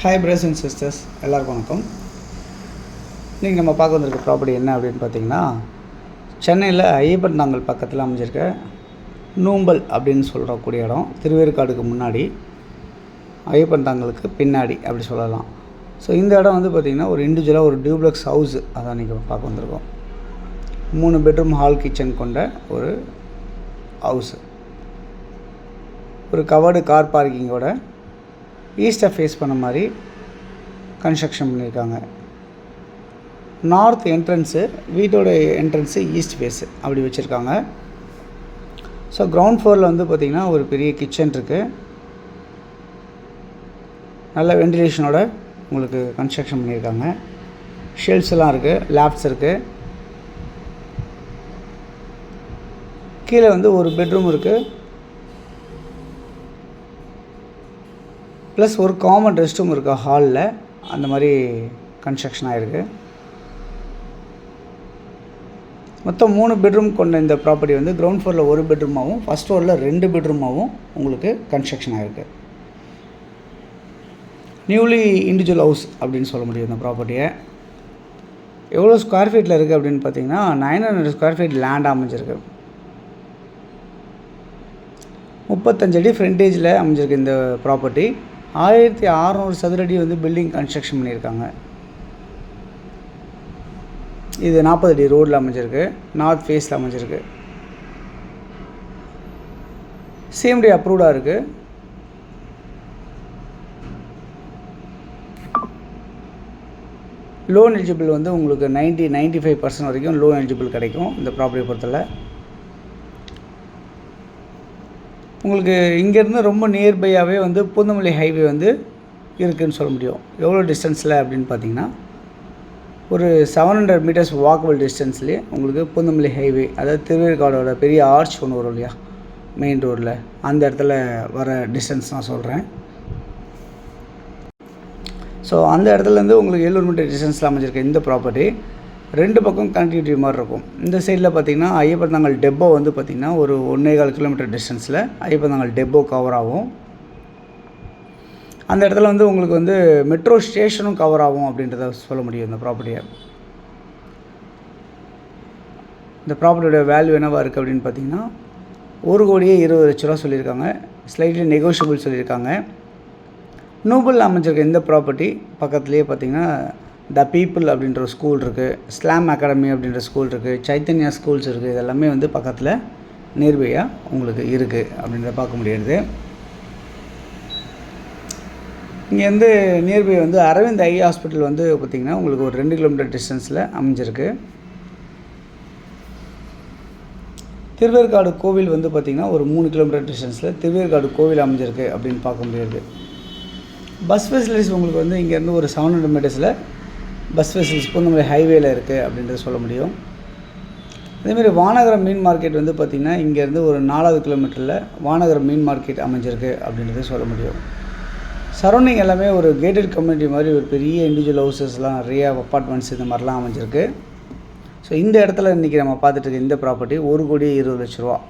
Hi brothers and sisters, எல்லாருக்கும் வணக்கம். இன்றைக்கி நம்ம பார்க்க வந்திருக்க ப்ராப்பர்ட்டி என்ன அப்படின்னு பார்த்தீங்கன்னா, சென்னையில் ஐயப்பன் தாங்கல் பக்கத்தில் அமைஞ்சிருக்க நூம்பல் அப்படின்னு சொல்கிறக்கூடிய இடம். திருவேற்காடுக்கு முன்னாடி, ஐயப்பன் தாங்கலுக்கு பின்னாடி அப்படி சொல்லலாம். ஸோ இந்த இடம் வந்து பார்த்திங்கன்னா ஒரு இண்டிவிஜுவலாக ஒரு டியூப்ளெக்ஸ் ஹவுஸு அதான் நீங்கள் பார்க்க வந்திருக்கோம். 3 பெட்ரூம் ஹால் கிச்சன் கொண்ட ஒரு ஹவுஸு. ஒரு கவர்டு கார் பார்க்கிங்கோட ஈஸ்ட்டை ஃபேஸ் பண்ண மாதிரி கன்ஸ்ட்ரக்ஷன் பண்ணியிருக்காங்க. நார்த் என்ட்ரன்ஸு, வீட்டோட என்ட்ரன்ஸு ஈஸ்ட் ஃபேஸு அப்படி வச்சுருக்காங்க. ஸோ கிரவுண்ட் ஃப்ளோரில் வந்து பார்த்திங்கன்னா ஒரு பெரிய கிச்சன் இருக்குது. நல்ல வென்டிலேஷனோட உங்களுக்கு கன்ஸ்ட்ரக்ஷன் பண்ணியிருக்காங்க. ஷெல்ஃப்ஸ்லாம் இருக்குது, லேப்ஸ் இருக்குது. கீழே வந்து ஒரு பெட்ரூம் இருக்குது, ப்ளஸ் ஒரு காமன் ரெஸ்ட் ரூம் இருக்குது ஹாலில். அந்த மாதிரி கன்ஸ்ட்ரக்ஷன் ஆகிருக்கு. மொத்தம் 3 பெட்ரூம் கொண்ட இந்த ப்ராப்பர்ட்டி வந்து கிரவுண்ட் ஃப்ளோரில் ஒரு பெட்ரூமாகவும் ஃபஸ்ட் ஃப்ளோரில் 2 பெட்ரூமாகவும் உங்களுக்கு கன்ஸ்ட்ரக்ஷன் ஆகிருக்கு. நியூலி இண்டிவிஜுவல் ஹவுஸ் அப்படின்னு சொல்ல முடியும் இந்த ப்ராப்பர்ட்டியை. எவ்வளோ ஸ்கொயர் ஃபீட்டில் இருக்குது அப்படின்னு பார்த்தீங்கன்னா 900 ஸ்கொயர் ஃபீட் லேண்ட் அமைஞ்சிருக்கு. 35 அடி ஃப்ரண்டேஜில் அமைஞ்சிருக்கு இந்த ப்ராப்பர்ட்டி. 1600 சதுரடி வந்து பில்டிங் கன்ஸ்ட்ரக்ஷன் பண்ணியிருக்காங்க. இது 40 அடி ரோடில் அமைஞ்சிருக்கு, நார்த் ஃபேஸில் அமைஞ்சிருக்கு. சிஎம்டி அப்ரூவ்டாக இருக்குது. லோன் எலிஜிபிள் வந்து உங்களுக்கு 95% வரைக்கும் லோன் எலிஜிபிள் கிடைக்கும் இந்த ப்ராப்பர்ட்டியை பொறுத்தவரை. உங்களுக்கு இங்கேருந்து ரொம்ப நியர்பையாகவே வந்து பூந்தமல்லி ஹைவே வந்து இருக்குதுன்னு சொல்ல முடியும். எவ்வளோ டிஸ்டன்ஸில் அப்படின்னு பார்த்தீங்கன்னா ஒரு 700 மீட்டர்ஸ் வாக்கபிள் டிஸ்டன்ஸ்லேயே உங்களுக்கு பூந்தமல்லி ஹைவே, அதாவது திருவேற்காடோட பெரிய ஆர்ச் ஒன்று வரும் இல்லையா மெயின் ரோடில், அந்த இடத்துல வர டிஸ்டன்ஸ் நான் சொல்கிறேன். ஸோ அந்த இடத்துலேருந்து உங்களுக்கு 700 மீட்டர் டிஸ்டன்ஸில் அமைஞ்சிருக்க இந்த ப்ராப்பர்ட்டி 2 பக்கம் கனெக்டிவிட்டி மாதிரி இருக்கும். இந்த சைடில் பார்த்திங்கன்னா ஐயப்பன் தாங்கல் டெப்போ வந்து பார்த்திங்கன்னா ஒரு 1.25 கிலோமீட்டர் டிஸ்டன்ஸில் ஐயப்பன் தாங்கல் டெப்போ கவர் ஆகும். அந்த இடத்துல வந்து உங்களுக்கு வந்து மெட்ரோ ஸ்டேஷனும் கவர் ஆகும் அப்படின்றத சொல்ல முடியும் இந்த ப்ராப்பர்ட்டியை. இந்த ப்ராப்பர்ட்டியோட வேல்யூ என்னவாக இருக்குது அப்படின்னு பார்த்திங்கன்னா 1,20,00,000 சொல்லியிருக்காங்க. ஸ்லைட்லி நெகோஷியபிள் சொல்லியிருக்காங்க. நூபல் அமைஞ்சிருக்க இந்த ப்ராப்பர்ட்டி பக்கத்துலேயே பார்த்திங்கன்னா த பீப்புள் அப்படின்ற ஸ்கூல் இருக்குது, ஸ்லாம் அகாடமி அப்படின்ற ஸ்கூல் இருக்குது, சைத்தன்யா ஸ்கூல்ஸ் இருக்குது. இதெல்லாமே வந்து பக்கத்தில் நியர்பையாக உங்களுக்கு இருக்குது அப்படின்றத பார்க்க முடியாது. இங்கேருந்து நியர்பை வந்து அரவிந்த் ஐ ஹாஸ்பிட்டல் வந்து பார்த்திங்கன்னா உங்களுக்கு ஒரு 2 கிலோமீட்டர் டிஸ்டன்ஸில் அமைஞ்சிருக்கு. திருவேற்காடு கோவில் வந்து பார்த்திங்கன்னா ஒரு 3 கிலோமீட்டர் டிஸ்டன்ஸில் திருவேற்காடு கோவில் அமைஞ்சிருக்கு அப்படின்னு பார்க்க முடியாது. பஸ் ஃபெசிலிட்டிஸ் உங்களுக்கு வந்து இங்கேருந்து ஒரு 700 மீட்டர்ஸில் பஸ் ஃபெசிலிட்டிஸ் பூந்தமல்லி ஹைவேயில் இருக்குது அப்படின்றத சொல்ல முடியும். அதேமாதிரி வானகரம் மீன் மார்க்கெட் வந்து பார்த்திங்கன்னா இங்கேருந்து ஒரு 4 கிலோமீட்டரில் வானகரம் மீன் மார்க்கெட் அமைஞ்சிருக்கு அப்படின்றத சொல்ல முடியும். சரௌண்டிங் எல்லாமே ஒரு கேட்டட் கம்யூனிட்டி மாதிரி ஒரு பெரிய இண்டிவிஜுவல் ஹவுசஸ்லாம், நிறைய அப்பார்ட்மெண்ட்ஸ் இந்த மாதிரிலாம் அமைஞ்சிருக்கு. ஸோ இந்த இடத்துல இன்றைக்கி நம்ம பார்த்துட்டு இருக்க இந்த ப்ராப்பர்ட்டி 1,20,00,000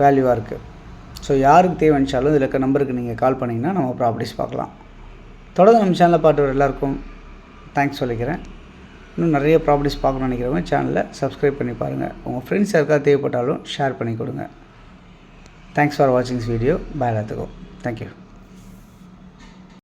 வேல்யூவாக இருக்குது. ஸோ யாருக்கு தேவைச்சாலும் இதில் இருக்க நம்பருக்கு நீங்கள் கால் பண்ணிங்கன்னா நம்ம ப்ராப்பர்ட்டிஸ் பார்க்கலாம். தொடர்ந்து நம்ம சேனலில் பார்த்து வர எல்லாருக்கும் தேங்க்ஸ் சொல்லிக்கிறேன். இன்னும் நிறைய ப்ராப்பர்ட்டிஸ் பார்க்கணும்னு நினைக்கிறவங்க சேனலை சப்ஸ்கிரைப் பண்ணி பாருங்கள். உங்கள் ஃப்ரெண்ட்ஸ் யாருக்காவது தேவைப்பட்டாலும் ஷேர் பண்ணி கொடுங்க. தேங்க்ஸ் ஃபார் வாட்சிங் திஸ் வீடியோ. பாய் எல்லாத்துக்கும். தேங்க்யூ.